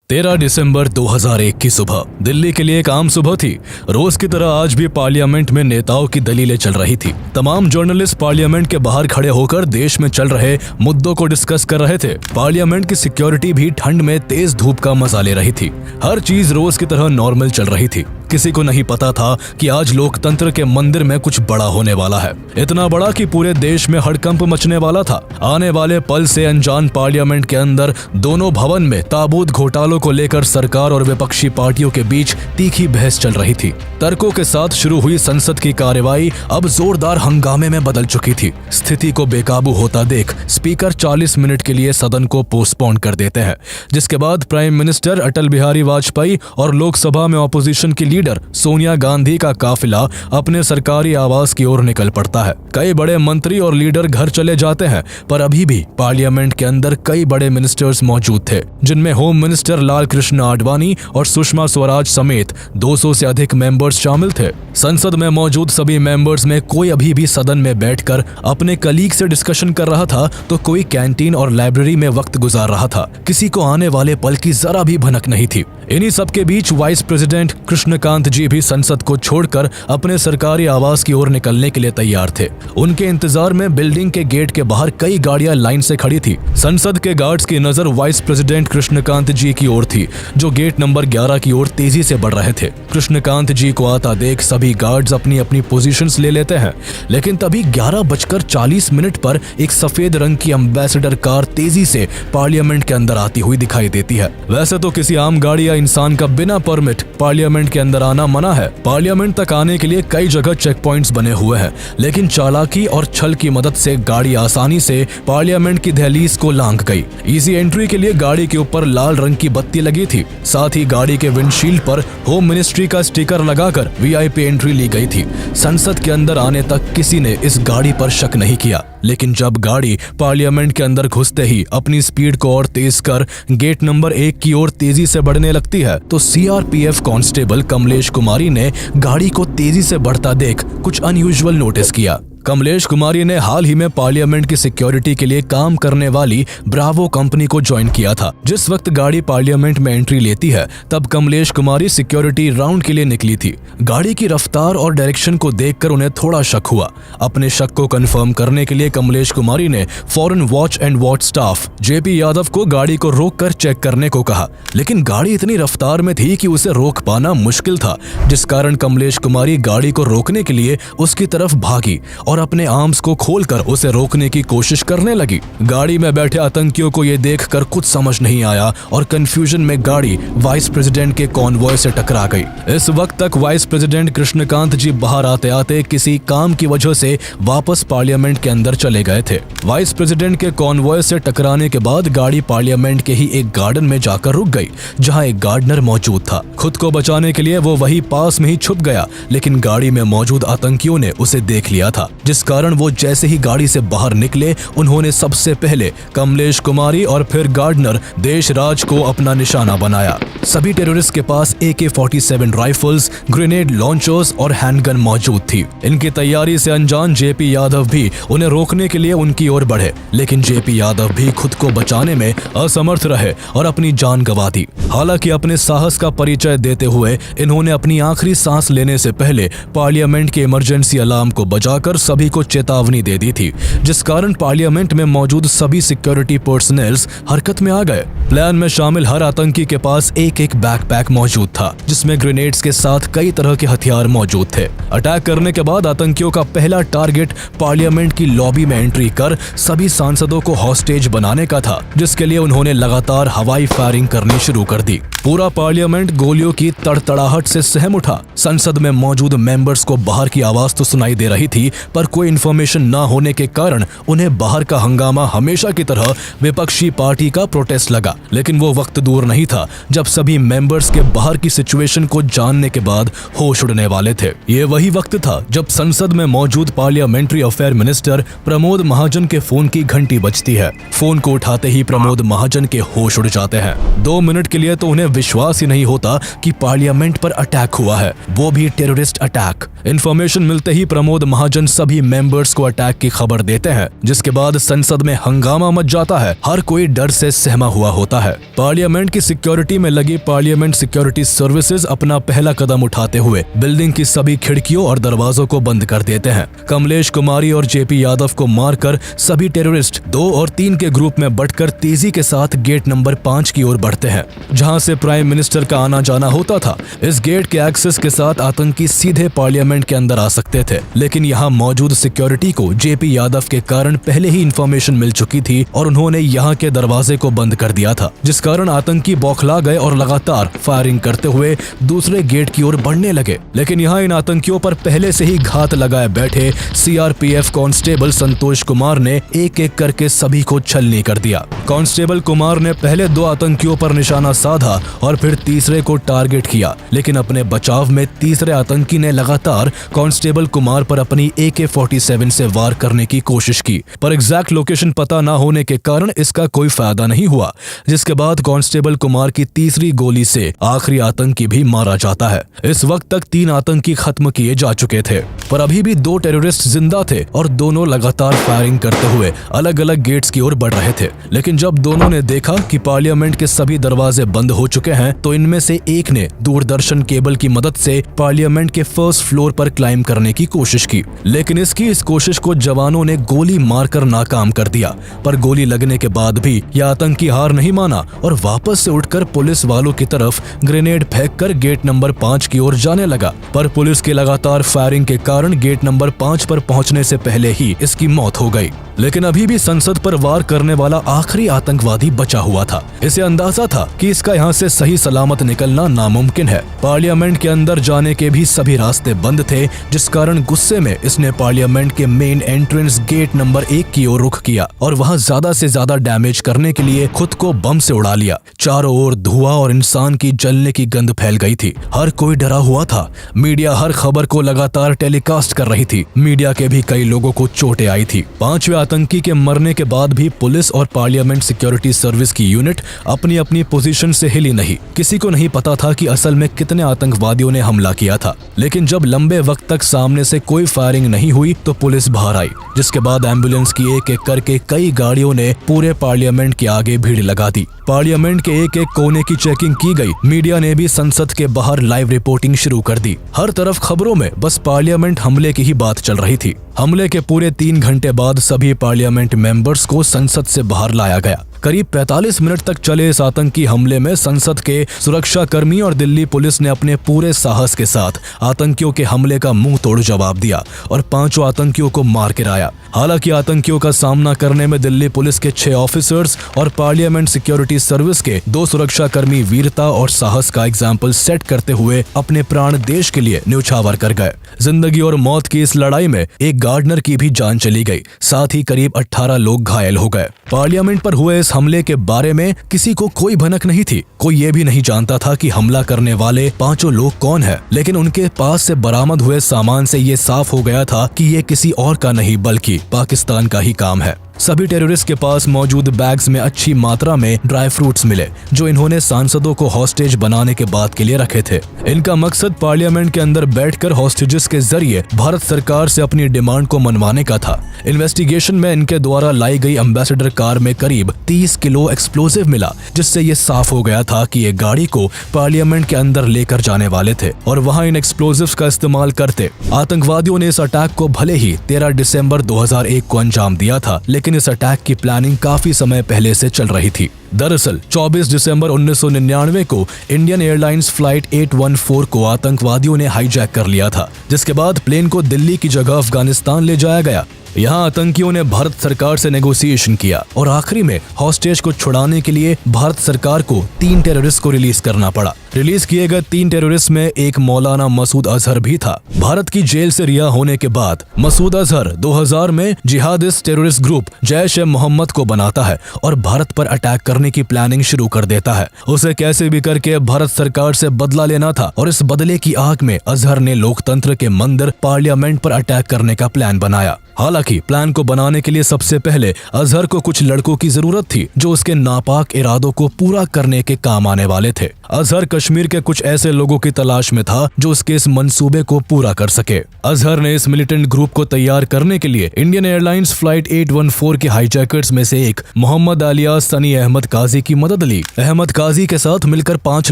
13 दिसंबर 2001 की सुबह दिल्ली के लिए एक आम सुबह थी। रोज की तरह आज भी पार्लियामेंट में नेताओं की दलीलें चल रही थी। तमाम जर्नलिस्ट पार्लियामेंट के बाहर खड़े होकर देश में चल रहे मुद्दों को डिस्कस कर रहे थे। पार्लियामेंट की सिक्योरिटी भी ठंड में तेज धूप का मजा ले रही थी। हर चीज रोज की तरह नॉर्मल चल रही थी। किसी को नहीं पता था कि आज लोकतंत्र के मंदिर में कुछ बड़ा होने वाला है, इतना बड़ा कि पूरे देश में हड़कंप मचने वाला था। आने वाले पल से अनजान पार्लियामेंट के अंदर दोनों भवन में ताबूत घोटालों को लेकर सरकार और विपक्षी पार्टियों के बीच तीखी बहस चल रही थी। तर्कों के साथ शुरू हुई संसद की कार्यवाही अब जोरदार हंगामे में बदल चुकी थी। स्थिति को बेकाबू होता देख स्पीकर 40 मिनट के लिए सदन को पोस्टपोन कर देते हैं, जिसके बाद प्राइम मिनिस्टर अटल बिहारी वाजपेयी और लोकसभा में ऑपोजिशन की लीडर सोनिया गांधी का काफिला अपने सरकारी आवास की ओर निकल पड़ता है। कई बड़े मंत्री और लीडर घर चले जाते हैं, पर अभी भी पार्लियामेंट के अंदर कई बड़े मिनिस्टर्स मौजूद थे, जिनमें होम मिनिस्टर लाल कृष्ण आडवाणी और सुषमा स्वराज समेत 200 से अधिक मेंबर्स शामिल थे। संसद में मौजूद सभी मेंबर्स में कोई अभी भी सदन में बैठकर अपने कलीग से डिस्कशन कर रहा था, तो कोई कैंटीन और लाइब्रेरी में वक्त गुजार रहा था। किसी को आने वाले पल की जरा भी भनक नहीं थी। इन्हीं सबके बीच वाइस प्रेसिडेंट कृष्णकांत जी भी संसद को छोड़कर अपने सरकारी आवास की ओर निकलने के लिए तैयार थे। उनके इंतजार में बिल्डिंग के गेट के बाहर कई गाड़ियां लाइन से खड़ी थी। संसद के गार्ड्स की नजर वाइस प्रेसिडेंट कृष्णकांत जी की ओर थी, जो गेट नंबर 11 की ओर तेजी से बढ़ रहे थे। कृष्णकांत जी को आता देख सभी गार्ड्स अपनी अपनी पोजीशंस ले लेते हैं, लेकिन तभी 11:40 पर एक सफेद रंग की एम्बेसडर कार तेजी से पार्लियामेंट के अंदर आती हुई दिखाई देती है। वैसे तो किसी आम गाड़ी या इंसान का बिना परमिट पार्लियामेंट के अंदर आना मना है। पार्लियामेंट तक आने के लिए कई जगह चेक पॉइंट्स बने हुए हैं, लेकिन चालाकी और छल की मदद से गाड़ी आसानी से पार्लियामेंट की दहलीज को लांघ गई। इजी एंट्री के लिए गाड़ी के ऊपर लाल रंग की बत्ती लगी थी। साथ ही गाड़ी के विंडशील्ड पर होम मिनिस्ट्री का स्टिकर लगाकर वीआईपी एंट्री ली गई थी। संसद के अंदर आने तक किसी ने इस गाड़ी पर शक नहीं किया, लेकिन जब गाड़ी पार्लियामेंट के अंदर घुसते ही अपनी स्पीड को और तेज कर गेट नंबर 1 की ओर तेजी से बढ़ने लगती है, तो सीआरपीएफ कांस्टेबल कमलेश कुमारी ने गाड़ी को तेजी से बढ़ता देख कुछ अनयूजुअल नोटिस किया। कमलेश कुमारी ने हाल ही में पार्लियामेंट की सिक्योरिटी के लिए काम करने वाली ब्रावो कंपनी को ज्वाइन किया था। जिस वक्त गाड़ी पार्लियामेंट में एंट्री लेती है, तब कमलेश कुमारी सिक्योरिटी राउंड के लिए निकली थी। गाड़ी की रफ्तार और डायरेक्शन को देखकर उन्हें थोड़ा शक हुआ। अपने शक को कंफर्म करने के लिए कमलेश कुमारी ने foreign watch and watch staff JP Yadav को गाड़ी को रोककर चेक करने को कहा, लेकिन गाड़ी इतनी रफ्तार में थी कि उसे रोक पाना मुश्किल था, जिस कारण कमलेश कुमारी गाड़ी को रोकने के लिए उसकी तरफ भागी और अपने आर्म्स को खोलकर उसे रोकने की कोशिश करने लगी। गाड़ी में बैठे आतंकियों को यह देखकर कुछ समझ नहीं आया और कंफ्यूजन में गाड़ी वाइस प्रेसिडेंट के कॉन्वॉय से टकरा गई। इस वक्त तक वाइस प्रेसिडेंट कृष्णकांत जी बाहर आते आते किसी काम की वजह से वापस पार्लियामेंट के अंदर चले गए थे। वाइस प्रेसिडेंट के कॉन्वॉय से टकराने के बाद गाड़ी पार्लियामेंट के ही एक गार्डन में जाकर रुक गई, जहाँ एक गार्डनर मौजूद था। खुद को बचाने के लिए वो वही पास में ही छुप गया, लेकिन गाड़ी में मौजूद आतंकियों ने उसे देख लिया था, जिस कारण वो जैसे ही गाड़ी से बाहर निकले, उन्होंने सबसे पहले कमलेश कुमारी और फिर गार्डनर देशराज को अपना निशाना बनाया। सभी टेररिस्ट के पास AK-47 राइफल्स, ग्रेनेड लॉन्चर्स और हैंडगन मौजूद थी। इनकी तैयारी से अनजान जेपी यादव भी उन्हें रोकने के लिए उनकी ओर बढ़े, लेकिन जेपी यादव भी खुद को बचाने में असमर्थ रहे और अपनी जान गंवा दी। हालांकि अपने साहस का परिचय देते हुए इन्होंने अपनी आखिरी सांस लेने से पहले पार्लियामेंट के इमरजेंसी अलार्म को बजाकर सभी को चेतावनी दे दी थी, जिस कारण पार्लियामेंट में मौजूद सभी सिक्योरिटी पर्सनल्स हरकत में आ गए। प्लान में शामिल हर आतंकी के पास एक बैकपैक मौजूद था, जिसमें ग्रेनेड्स के साथ कई तरह के हथियार मौजूद थे। अटैक करने के बाद आतंकियों का पहला टारगेट पार्लियामेंट की लॉबी में एंट्री कर सभी सांसदों को हॉस्टेज बनाने का था, जिसके लिए उन्होंने लगातार हवाई फायरिंग करनी शुरू कर दी। पूरा पार्लियामेंट गोलियों की तड़तड़ाहट से सहम उठा। संसद में मौजूद मेंबर्स को बाहर की आवाज तो सुनाई दे रही थी, पर कोई इन्फॉर्मेशन न होने के कारण उन्हें बाहर का हंगामा हमेशा की तरह विपक्षी पार्टी का प्रोटेस्ट लगा। लेकिन वो वक्त दूर नहीं था जब सभी सभी मेंबर्स के बाहर की सिचुएशन को जानने के बाद होश उड़ने वाले थे। ये वही वक्त था जब संसद में मौजूद parliamentary affair minister Pramod Mahajan के फोन की घंटी बजती है। फोन को उठाते ही प्रमोद महाजन के होश उड़ जाते हैं। 2 मिनट के लिए तो उन्हें विश्वास ही नहीं होता कि पार्लियामेंट पर अटैक हुआ है, वो भी टेररिस्ट अटैक। इन्फॉर्मेशन मिलते ही प्रमोद महाजन सभी मेंबर्स को अटैक की खबर देते हैं, जिसके बाद संसद में हंगामा मच जाता है। हर कोई डर से सहमा हुआ होता है। पार्लियामेंट की सिक्योरिटी में लगी पार्लियामेंट सिक्योरिटी सर्विसेज अपना पहला कदम उठाते हुए बिल्डिंग की सभी खिड़कियों और दरवाजों को बंद कर देते हैं। कमलेश कुमारी और जेपी यादव को मारकर सभी टेररिस्ट 2 और 3 के ग्रुप में बंटकर तेजी के साथ गेट नंबर 5 की ओर बढ़ते हैं, जहां से प्राइम मिनिस्टर का आना जाना होता था। इस गेट के एक्सेस के साथ आतंकी सीधे पार्लियामेंट के अंदर आ सकते थे, लेकिन यहाँ मौजूद सिक्योरिटी को जेपी यादव के कारण पहले ही इंफॉर्मेशन मिल चुकी थी और उन्होंने यहाँ के दरवाजे को बंद कर दिया था, जिस कारण आतंकी बौखला गए और लगातार फायरिंग करते हुए दूसरे गेट की ओर बढ़ने लगे। लेकिन यहाँ इन आतंकियों पर पहले से ही घात लगाए बैठे सीआरपीएफ कांस्टेबल संतोष कुमार ने एक एक करके सभी को छलनी कर दिया। कांस्टेबल कुमार ने पहले 2 आतंकियों पर निशाना साधा और फिर तीसरे को टारगेट किया, लेकिन अपने बचाव में तीसरे आतंकी ने लगातार कांस्टेबल कुमार पर अपनी AK-47 से वार करने की कोशिश की, पर एग्जैक्ट लोकेशन पता न होने के कारण इसका कोई फायदा नहीं हुआ, जिसके बाद कांस्टेबल कुमार की तीसरी गोली से आखिरी आतंकी भी मारा जाता है। इस वक्त तक 3 आतंकी खत्म किए जा चुके थे, पर अभी भी 2 टेररिस्ट जिंदा थे और दोनों लगातार फायरिंग करते हुए अलग अलग गेट्स की ओर बढ़ रहे थे। लेकिन जब दोनों ने देखा कि पार्लियामेंट के सभी दरवाजे बंद हो चुके हैं, तो इनमें से एक ने दूरदर्शन केबल की मदद से पार्लियामेंट के फर्स्ट फ्लोर पर क्लाइम करने की कोशिश की, लेकिन इस कोशिश को जवानों ने गोली मारकर नाकाम कर दिया। पर गोली लगने के बाद भी यह आतंकी हार नहीं माना और वापस से उठकर पुलिस वालों की तरफ ग्रेनेड फेंककर गेट नंबर 5 की ओर जाने लगा, पर पुलिस की लगातार फायरिंग के कारण गेट नंबर 5 पर पहुंचने से पहले ही इसकी मौत हो गई। लेकिन अभी भी संसद पर वार करने वाला आखिरी आतंकवादी बचा हुआ था। इसे अंदाजा था कि इसका यहाँ से सही सलामत निकलना नामुमकिन है। पार्लियामेंट के अंदर जाने के भी सभी रास्ते बंद थे, जिस कारण गुस्से में इसने पार्लियामेंट के मेन एंट्रेंस गेट नंबर 1 की ओर रुख किया और वहाँ ज्यादा से ज्यादा डैमेज करने के लिए खुद को बम से उड़ा लिया। चारों ओर धुआं और इंसान की जलने की गंध फैल गई थी। हर कोई डरा हुआ था। मीडिया हर खबर को लगातार टेलीकास्ट कर रही थी। मीडिया के भी कई लोगों को चोटें आई थी। 5वें आतंकी के मरने के बाद भी पुलिस और पार्लियामेंट सिक्योरिटी सर्विस की यूनिट अपनी अपनी पोजीशन से हिली नहीं। किसी को नहीं पता था कि असल में कितने आतंकवादियों ने हमला किया था। लेकिन जब लंबे वक्त तक सामने से कोई फायरिंग नहीं हुई तो पुलिस बाहर आई, जिसके बाद एम्बुलेंस की एक एक करके कई गाड़ियों ने पूरे पार्लियामेंट के आगे भीड़ लगा दी। पार्लियामेंट के एक एक कोने की चेकिंग की गई। मीडिया ने भी संसद के बाहर लाइव रिपोर्टिंग शुरू कर दी। हर तरफ खबरों में बस पार्लियामेंट हमले की ही बात चल रही थी। हमले के पूरे 3 घंटे बाद सभी पार्लियामेंट मेंबर्स को संसद से बाहर लाया गया। करीब 45 मिनट तक चले इस आतंकी हमले में संसद के सुरक्षा कर्मी और दिल्ली पुलिस ने अपने पूरे साहस के साथ आतंकियों के हमले का मुंह तोड़ जवाब दिया और 5 आतंकियों को मार गिराया। हालांकि आतंकियों का सामना करने में दिल्ली पुलिस के 6 ऑफिसर्स और पार्लियामेंट सिक्योरिटी सर्विस के 2 सुरक्षा कर्मी वीरता और साहस का एग्जाम्पल सेट करते हुए अपने प्राण देश के लिए न्यौछावर कर गए। जिंदगी और मौत की इस लड़ाई में एक गार्डनर की भी जान चली गई, साथ ही करीब 18 लोग घायल हो गए। पार्लियामेंट पर हुए इस हमले के बारे में किसी को कोई भनक नहीं थी। कोई ये भी नहीं जानता था कि हमला करने वाले 5 लोग कौन है, लेकिन उनके पास से बरामद हुए सामान से ये साफ हो गया था कि ये किसी और का नहीं बल्कि पाकिस्तान का ही काम है। सभी टेररिस्ट के पास मौजूद बैग्स में अच्छी मात्रा में ड्राई फ्रूट्स मिले, जो इन्होंने सांसदों को हॉस्टेज बनाने के बाद के लिए रखे थे। इनका मकसद पार्लियामेंट के अंदर बैठकर हॉस्टेजेस के जरिए भारत सरकार से अपनी डिमांड को मनवाने का था। इन्वेस्टिगेशन में इनके द्वारा लाई गई एम्बेसडर कार में करीब 30 किलो एक्सप्लोजिव मिला, जिससे ये साफ हो गया था कि ये गाड़ी को पार्लियामेंट के अंदर लेकर जाने वाले थे और वहाँ इन एक्सप्लोजिव्स का इस्तेमाल करते। आतंकवादियों ने इस अटैक को भले ही 13 दिसंबर 2001 को अंजाम दिया था, लेकिन इस अटैक की प्लानिंग काफी समय पहले से चल रही थी। दरअसल 24 दिसंबर 1999 को इंडियन एयरलाइंस फ्लाइट 814 को आतंकवादियों ने हाईजैक कर लिया था, जिसके बाद प्लेन को दिल्ली की जगह अफगानिस्तान ले जाया गया। यहाँ आतंकियों ने भारत सरकार से नेगोशिएशन किया और आखिरी में हॉस्टेज को छुड़ाने के लिए भारत सरकार को 3 टेररिस्ट को रिलीज करना पड़ा। रिलीज किए गए 3 टेररिस्ट में एक मौलाना मसूद अजहर भी था। भारत की जेल से रिहा होने के बाद मसूद अजहर 2000 में जिहादिस्ट टेररिस्ट ग्रुप जैश ए मोहम्मद को बनाता है और भारत पर अटैक करने करने की प्लानिंग शुरू कर देता है। उसे कैसे भी करके भारत सरकार से बदला लेना था और इस बदले की आग में अजहर ने लोकतंत्र के मंदिर पार्लियामेंट पर अटैक करने का प्लान बनाया। हालांकि प्लान को बनाने के लिए सबसे पहले अजहर को कुछ लड़कों की जरूरत थी जो उसके नापाक इरादों को पूरा करने के काम आने वाले थे। अजहर कश्मीर के कुछ ऐसे लोगों की तलाश में था जो उसके इस मंसूबे को पूरा कर सके। अजहर ने इस मिलिटेंट ग्रुप को तैयार करने के लिए इंडियन एयरलाइंस फ्लाइट 814 के हाईजैकर्स में से एक मोहम्मद अलियास सनी अहमद काजी की मदद ली। अहमद काजी के साथ मिलकर 5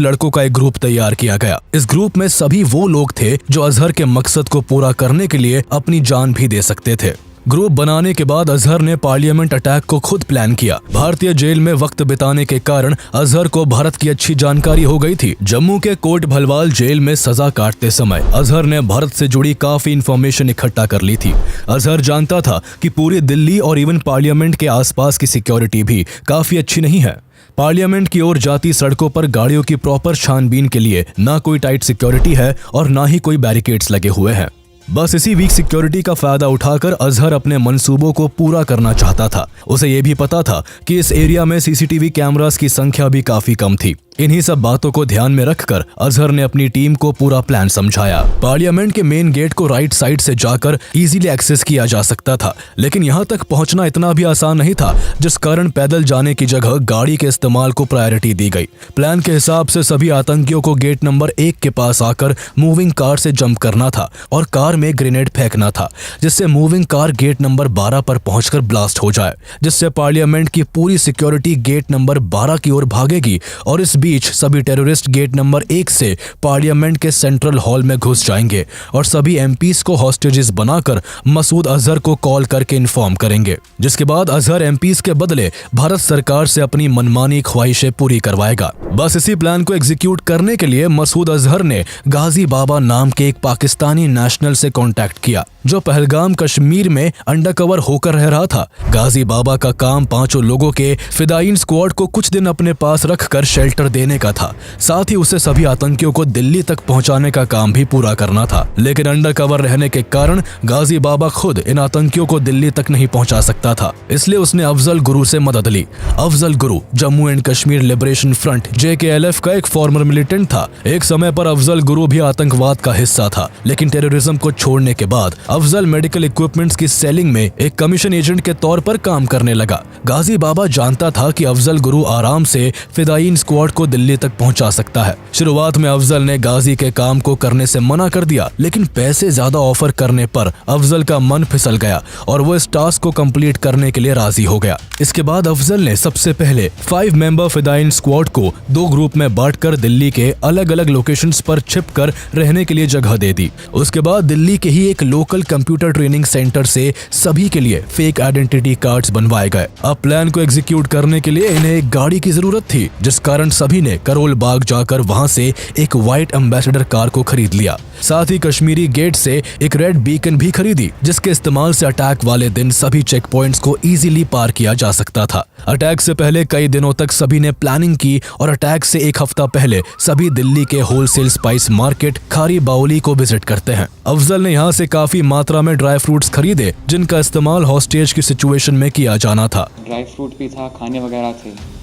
लड़कों का एक ग्रुप तैयार किया गया। इस ग्रुप में सभी वो लोग थे जो अजहर के मकसद को पूरा करने के लिए अपनी जान भी दे सकते थे। ग्रुप बनाने के बाद अजहर ने पार्लियामेंट अटैक को खुद प्लान किया। भारतीय जेल में वक्त बिताने के कारण अजहर को भारत की अच्छी जानकारी हो गई थी। जम्मू के कोट भलवाल जेल में सजा काटते समय अजहर ने भारत से जुड़ी काफी इंफॉर्मेशन इकट्ठा कर ली थी। अजहर जानता था कि पूरी दिल्ली और इवन पार्लियामेंट के आसपास की सिक्योरिटी भी काफी अच्छी नहीं है। पार्लियामेंट की ओर जाती सड़कों पर गाड़ियों की प्रॉपर छानबीन के लिए ना कोई टाइट सिक्योरिटी है और ना ही कोई बैरिकेड्स लगे हुए हैं। बस इसी वीक सिक्योरिटी का फायदा उठाकर अजहर अपने मंसूबों को पूरा करना चाहता था। उसे ये भी पता था कि इस एरिया में सीसीटीवी कैमरास की संख्या भी काफी कम थी। इन्हीं सब बातों को ध्यान में रखकर अजहर ने अपनी टीम को पूरा प्लान समझाया। पार्लियामेंट के मेन गेट को राइट साइड से जाकर इजीली एक्सेस किया जा सकता था, लेकिन यहाँ तक पहुँचना इतना भी आसान नहीं था, जिस कारण पैदल जाने की जगह गाड़ी के इस्तेमाल को प्रायोरिटी दी गई। प्लान के हिसाब से सभी आतंकियों को गेट नंबर 1 के पास आकर मूविंग कार से जंप करना था और कार में ग्रेनेड फेंकना था, जिससे मूविंग कार गेट नंबर 12 पर पहुंचकर ब्लास्ट हो जाए, जिससे पार्लियामेंट की पूरी सिक्योरिटी गेट नंबर 12 की ओर भागेगी और इस बीच सभी टेररिस्ट गेट नंबर 1 से पार्लियामेंट के सेंट्रल हॉल में घुस जाएंगे और सभी एमपीज को हॉस्टेजेस बनाकर मसूद अजहर को कॉल करके इन्फॉर्म करेंगे, जिसके बाद अजहर एमपीज के बदले भारत सरकार से अपनी मनमानी ख्वाहिशें पूरी करवाएगा। बस इसी प्लान को एग्जीक्यूट करने के लिए मसूद अजहर ने गाजी बाबा नाम के एक पाकिस्तानी नेशनल से कांटेक्ट किया जो पहलगाम कश्मीर में अंडरकवर होकर रह रहा था। गाजी बाबा का काम 5 लोगों के फिदायीन स्क्वाड को कुछ दिन अपने पास रखकर शेल्टर देने का था। साथ ही उसे सभी आतंकियों को दिल्ली तक पहुंचाने का काम भी पूरा करना था, लेकिन अंडरकवर रहने के कारण गाजी बाबा खुद इन आतंकियों को दिल्ली तक नहीं पहुंचा सकता था। इसलिए उसने अफजल गुरु से मदद ली। Afzal Guru Jammu and Kashmir liberation front JKLF का एक फॉर्मर मिलिटेंट था। एक समय पर अफजल गुरु भी आतंकवाद का हिस्सा था, लेकिन टेररिज्म को छोड़ने के बाद अफजल मेडिकल इक्विपमेंट्स की सेलिंग में एक कमीशन एजेंट के तौर पर काम करने लगा। गाजी बाबा जानता था कि अफजल गुरु आराम से फिदायीन स्क्वाड को दिल्ली तक पहुंचा सकता है। शुरुआत में अफजल ने गाजी के काम को करने से मना कर दिया, लेकिन पैसे ज्यादा ऑफर करने पर अफजल का मन फिसल गया और वो इस टास्क को कंप्लीट करने के लिए राजी हो गया। इसके बाद अफजल ने सबसे पहले 5 मेंबर फिदायीन स्क्वाड को 2 ग्रुप में बांटकर दिल्ली के अलग अलग लोकेशंस पर छिपकर रहने के लिए जगह दे दी। उसके बाद दिल्ली के ही एक लोकल कंप्यूटर ट्रेनिंग सेंटर से सभी के लिए फेक आइडेंटिटी कार्ड्स बनवाए गए। अब प्लान को एग्जीक्यूट करने के लिए इन्हें एक गाड़ी की जरूरत थी, जिस कारण सभी ने करोल बाग जाकर वहां से एक व्हाइट एम्बेसडर कार को खरीद लिया। साथ ही कश्मीरी गेट से एक रेड बीकन भी खरीदी, जिसके इस्तेमाल से अटैक वाले दिन सभी चेक पॉइंट्स को इजीली पार किया जा सकता था। अटैक से पहले कई दिनों तक सभी ने प्लानिंग की और अटैक से एक हफ्ता पहले सभी दिल्ली के होलसेल स्पाइस मार्केट खारी बाउली को विजिट करते हैं। अफजल ने यहाँ से काफी मात्रा में ड्राई फ्रूट्स खरीदे, जिनका इस्तेमाल हॉस्टेज की सिचुएशन में किया जाना था। ड्राई फ्रूट भी था, खाने वगैरह थे।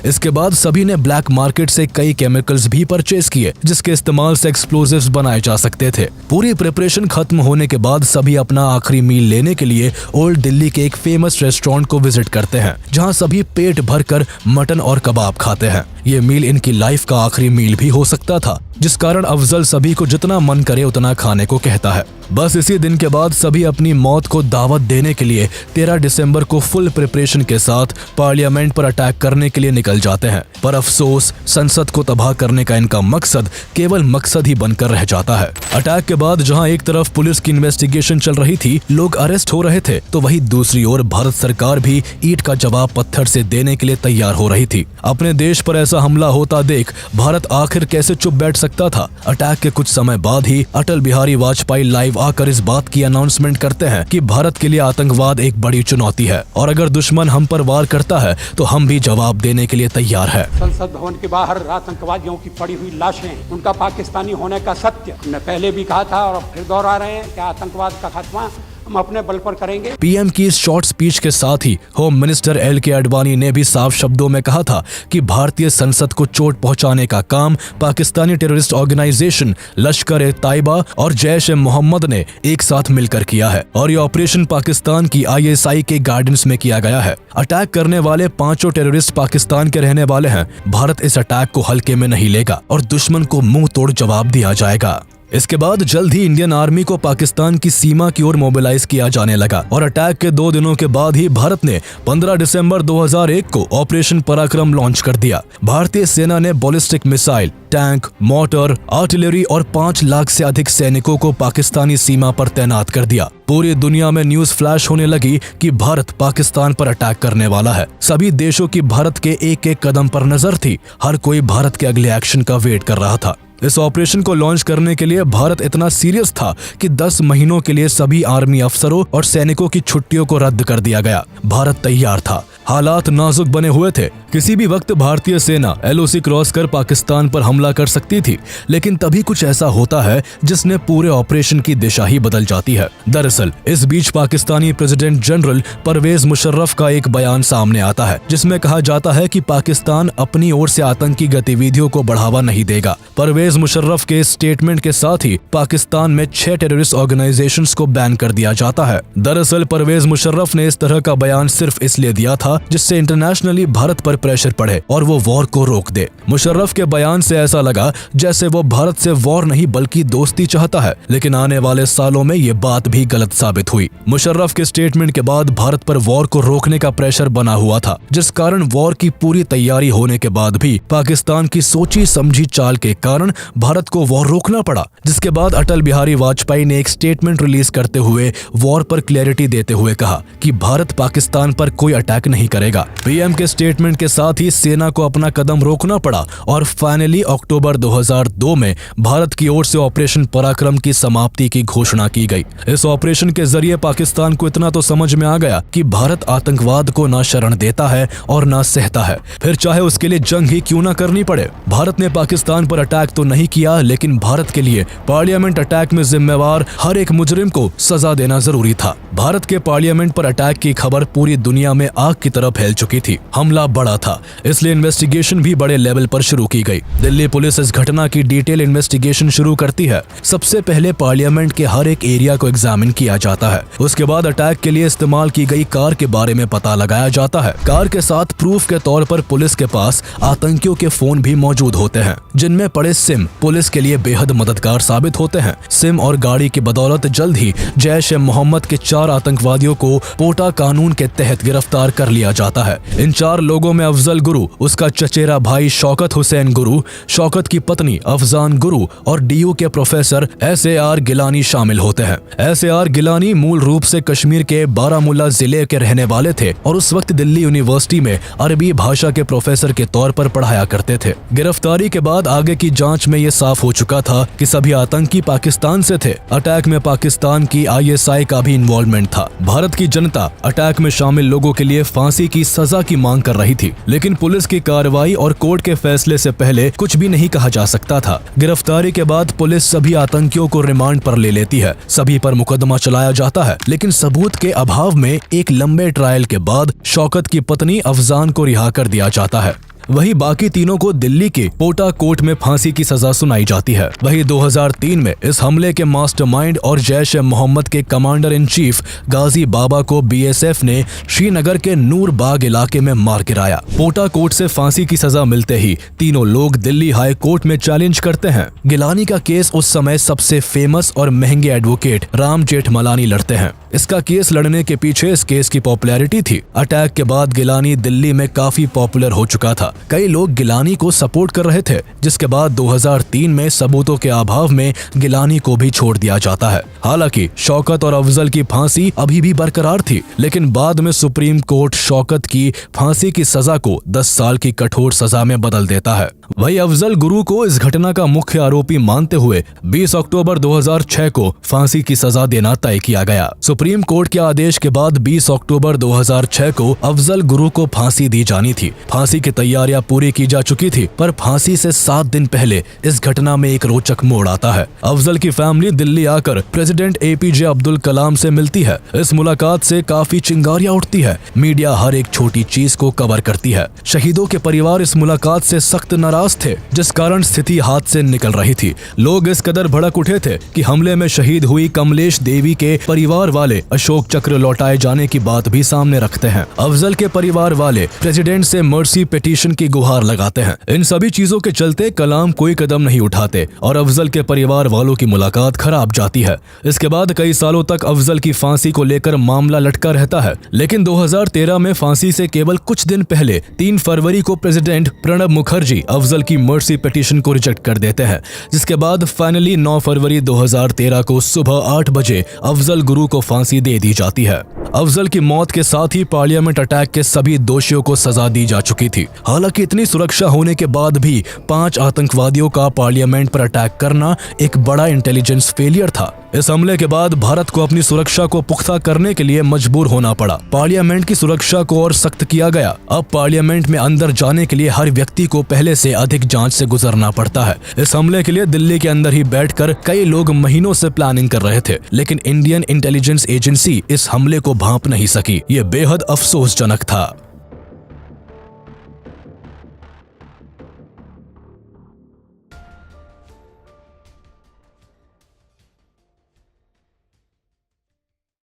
इसके बाद सभी ने ब्लैक मार्केट से कई केमिकल्स भी परचेज किए, जिसके इस्तेमाल से एक्सप्लोजिव्स बनाए जा सकते थे। पूरी प्रिपरेशन खत्म होने के बाद सभी अपना आखिरी मील लेने के लिए ओल्ड दिल्ली के एक फेमस रेस्टोरेंट को विजिट करते हैं, जहां सभी पेट भरकर मटन और कबाब खाते हैं। ये मील इनकी लाइफ का आखिरी मील भी हो सकता था, जिस कारण अफजल सभी को जितना मन करे उतना खाने को कहता है। बस इसी दिन के बाद सभी अपनी मौत को दावत देने के लिए 13 दिसंबर को फुल प्रिपरेशन के साथ पार्लियामेंट पर अटैक करने के लिए निकल जाते हैं। पर अफसोस, संसद को तबाह करने का इनका मकसद केवल मकसद ही बनकर रह जाता है। अटैक के बाद जहां एक तरफ पुलिस की इन्वेस्टिगेशन चल रही थी, लोग अरेस्ट हो रहे थे, तो वहीं दूसरी ओर भारत सरकार भी ईंट का जवाब पत्थर से देने के लिए तैयार हो रही थी। अपने देश पर ऐसा हमला होता देख भारत आखिर कैसे चुप बैठ सकता था। अटैक के कुछ समय बाद ही अटल बिहारी वाजपेयी लाइव आकर इस बात की अनाउंसमेंट करते हैं कि भारत के लिए आतंकवाद एक बड़ी चुनौती है और अगर दुश्मन हम पर वार करता है तो हम भी जवाब देने के लिए तैयार है। संसद भवन के बाहर आतंकवादियों की पड़ी हुई लाशें, उनका पाकिस्तानी होने का सत्य हमने पहले भी कहा था और फिर दोहरा रहे हैं कि आतंकवाद का खात्मा हम अपने बल पर करेंगे। पीएम की इस शॉर्ट स्पीच के साथ ही होम मिनिस्टर एल.के. आडवाणी ने भी साफ शब्दों में कहा था कि भारतीय संसद को चोट पहुंचाने का काम पाकिस्तानी टेररिस्ट ऑर्गेनाइजेशन लश्कर-ए-तैयबा और जैश-ए-मोहम्मद ने एक साथ मिलकर किया है और ये ऑपरेशन पाकिस्तान की ISI के गाइडेंस में किया गया है। अटैक करने वाले 5 टेररिस्ट पाकिस्तान के रहने वाले हैं। भारत इस अटैक को हल्के में नहीं लेगा और दुश्मन को मुंह तोड़ जवाब दिया जाएगा। इसके बाद जल्द ही इंडियन आर्मी को पाकिस्तान की सीमा की ओर मोबिलाइज किया जाने लगा और अटैक के 2 दिनों के बाद ही भारत ने 15 दिसंबर 2001 को ऑपरेशन पराक्रम लॉन्च कर दिया। भारतीय सेना ने ballistic missile, tank, motor, artillery और 5 लाख से अधिक सैनिकों को पाकिस्तानी सीमा पर तैनात कर दिया। पूरी दुनिया में न्यूज फ्लैश होने लगी कि भारत पाकिस्तान पर अटैक करने वाला है। सभी देशों की भारत के एक-एक कदम पर नजर थी। हर कोई भारत के अगले एक्शन का वेट कर रहा था। इस ऑपरेशन को लॉन्च करने के लिए भारत इतना सीरियस था कि 10 महीनों के लिए सभी आर्मी अफसरों और सैनिकों की छुट्टियों को रद्द कर दिया गया। भारत तैयार था। हालात नाजुक बने हुए थे। किसी भी वक्त भारतीय सेना LOC क्रॉस कर पाकिस्तान पर हमला कर सकती थी, लेकिन तभी कुछ ऐसा होता है जिसने पूरे ऑपरेशन की दिशा ही बदल जाती है। दरअसल इस बीच पाकिस्तानी प्रेसिडेंट जनरल परवेज मुशर्रफ का एक बयान सामने आता है जिसमें कहा जाता है कि पाकिस्तान अपनी ओर से आतंकी गतिविधियों को बढ़ावा नहीं देगा। परवेज मुशर्रफ के स्टेटमेंट के साथ ही पाकिस्तान में 6 टेररिस्ट ऑर्गेनाइजेशंस को बैन कर दिया जाता है। दरअसल परवेज मुशर्रफ ने इस तरह का बयान सिर्फ इसलिए दिया था जिससे इंटरनेशनली भारत पर प्रेशर पड़े और वो वॉर को रोक दे। मुशर्रफ के बयान से ऐसा लगा जैसे वो भारत से वॉर नहीं बल्कि दोस्ती चाहता है, लेकिन आने वाले सालों में ये बात भी गलत साबित हुई। मुशर्रफ के स्टेटमेंट के बाद भारत पर वॉर को रोकने का प्रेशर बना हुआ था, जिस कारण वॉर की पूरी तैयारी होने के बाद भी पाकिस्तान की सोची समझी चाल के कारण भारत को वॉर रोकना पड़ा। जिसके बाद अटल बिहारी वाजपेयी ने एक स्टेटमेंट रिलीज करते हुए वॉर पर क्लैरिटी देते हुए कहा कि भारत पाकिस्तान पर कोई अटैक नहीं करेगा। पीएम के स्टेटमेंट के साथ ही सेना को अपना कदम रोकना पड़ा और फाइनली अक्टूबर 2002 में भारत की ओर से ऑपरेशन पराक्रम की समाप्ति की घोषणा की गई। इस ऑपरेशन के जरिए पाकिस्तान को इतना तो समझ में आ गया कि भारत आतंकवाद को ना शरण देता है और ना सहता है, फिर चाहे उसके लिए जंग ही क्यों ना करनी पड़े। भारत ने पाकिस्तान पर अटैक तो नहीं किया, लेकिन भारत के लिए पार्लियामेंट अटैक में जिम्मेवार हर एक मुजरिम को सजा देना जरूरी था। भारत के पार्लियामेंट पर अटैक की खबर पूरी दुनिया में आग की तरह फैल चुकी थी। हमला बड़ा था, इसलिए इन्वेस्टिगेशन भी बड़े लेवल पर शुरू की गई। दिल्ली पुलिस इस घटना की डिटेल इन्वेस्टिगेशन शुरू करती है। सबसे पहले पार्लियामेंट के हर एक एरिया को एग्जामिन किया जाता है। उसके बाद अटैक के लिए इस्तेमाल की गई कार के बारे में पता लगाया जाता है। कार के साथ प्रूफ के तौर पर पुलिस के पास आतंकियों के फोन भी मौजूद होते हैं, जिनमें पड़े सिम पुलिस के लिए बेहद मददगार साबित होते हैं। सिम और गाड़ी की बदौलत जल्द ही जैश-ए-मोहम्मद के 4 आतंकवादियों को पोटा कानून के तहत गिरफ्तार कर लिया जाता है। इन 4 लोगों में अफजल गुरु, उसका चचेरा भाई शौकत हुसैन गुरु, शौकत की पत्नी अफजान गुरु और DU के प्रोफेसर SAR गिलानी शामिल होते हैं। SAR गिलानी मूल रूप से कश्मीर के बारामुल्ला जिले के रहने वाले थे और उस वक्त दिल्ली यूनिवर्सिटी में अरबी भाषा के प्रोफेसर के तौर पर पढ़ाया करते थे। गिरफ्तारी के बाद आगे की जांच में ये साफ हो चुका था कि सभी आतंकी पाकिस्तान से थे। अटैक में पाकिस्तान की ISI का भी इन्वॉल्वमेंट था। भारत की जनता अटैक में शामिल लोगों के लिए फांसी की सजा की मांग कर रही थी, लेकिन पुलिस की कार्रवाई और कोर्ट के फैसले से पहले कुछ भी नहीं कहा जा सकता था। गिरफ्तारी के बाद पुलिस सभी आतंकियों को रिमांड पर ले लेती है। सभी पर मुकदमा चलाया जाता है, लेकिन सबूत के अभाव में एक लंबे ट्रायल के बाद शौकत की पत्नी अफजान को रिहा कर दिया जाता है। वहीं बाकी तीनों को दिल्ली के पोटा कोर्ट में फांसी की सजा सुनाई जाती है। वहीं 2003 में इस हमले के मास्टरमाइंड और जैश-ए-मोहम्मद के कमांडर इन चीफ गाजी बाबा को BSF ने श्रीनगर के नूर बाग इलाके में मार गिराया। पोटा कोर्ट से फांसी की सजा मिलते ही तीनों लोग दिल्ली हाई कोर्ट में चैलेंज करते हैं। गिलानी का केस उस समय सबसे फेमस और महंगे एडवोकेट राम जेठमलानी लड़ते हैं। इसका केस लड़ने के पीछे इस केस की पॉपुलैरिटी थी। अटैक के बाद गिलानी दिल्ली में काफी पॉपुलर हो चुका था। कई लोग गिलानी को सपोर्ट कर रहे थे, जिसके बाद 2003 में सबूतों के अभाव में गिलानी को भी छोड़ दिया जाता है। हालांकि शौकत और अफजल की फांसी अभी भी बरकरार थी, लेकिन बाद में सुप्रीम कोर्ट शौकत की फांसी की सजा को 10 साल की कठोर सजा में बदल देता है। वही अफजल गुरु को इस घटना का मुख्य आरोपी मानते हुए 20 अक्टूबर 2006 को फांसी की सजा देना तय किया गया। सुप्रीम कोर्ट के आदेश के बाद 20 अक्टूबर 2006 को अफजल गुरु को फांसी दी जानी थी। फांसी की तैयारियां पूरी की जा चुकी थी, पर फांसी से 7 दिन पहले इस घटना में एक रोचक मोड़ आता है। अफजल की फैमिली दिल्ली आकर प्रेसिडेंट APJ अब्दुल कलाम से मिलती है। इस मुलाकात से काफी चिंगारियां उठती है। मीडिया हर एक छोटी चीज को कवर करती है। शहीदों के परिवार इस मुलाकात से सख्त नाराज थे, जिस कारण स्थिति हाथ से निकल रही थी। लोग इस कदर भड़क उठे थे कि हमले में शहीद हुई कमलेश देवी के परिवार वाले अशोक चक्र लौटाए जाने की बात भी सामने रखते हैं। अफजल के परिवार वाले प्रेसिडेंट से मर्सी पिटीशन की गुहार लगाते हैं। इन सभी चीजों के चलते कलाम कोई कदम नहीं उठाते और अफजल के परिवार वालों की मुलाकात खराब जाती है। इसके बाद कई सालों तक अफजल की फांसी को लेकर मामला लटका रहता है, लेकिन 2013 में फांसी से केवल कुछ दिन पहले 3 फरवरी को प्रेसिडेंट प्रणब मुखर्जी अफजल की मर्सी पिटीशन को रिजेक्ट कर देते हैं, जिसके बाद फाइनली 9 फरवरी 2013 को सुबह 8 बजे अफजल गुरु को फांसी दे दी जाती है। अफजल की मौत के साथ ही पार्लियामेंट अटैक के सभी दोषियों को सजा दी जा चुकी थी। हालांकि इतनी सुरक्षा होने के बाद भी 5 आतंकवादियों का पार्लियामेंट पर अटैक करना एक बड़ा इंटेलिजेंस फेलियर था। इस हमले के बाद भारत को अपनी सुरक्षा को पुख्ता करने के लिए मजबूर होना पड़ा। पार्लियामेंट की सुरक्षा को और सख्त किया गया। अब पार्लियामेंट में अंदर जाने के लिए हर व्यक्ति को पहले से अधिक जांच से गुजरना पड़ता है। इस हमले के लिए दिल्ली के अंदर ही बैठकर कई लोग महीनों से प्लानिंग कर रहे थे, लेकिन इंडियन इंटेलिजेंस एजेंसी इस हमले को भांप नहीं सकी। ये बेहद अफसोसजनक था।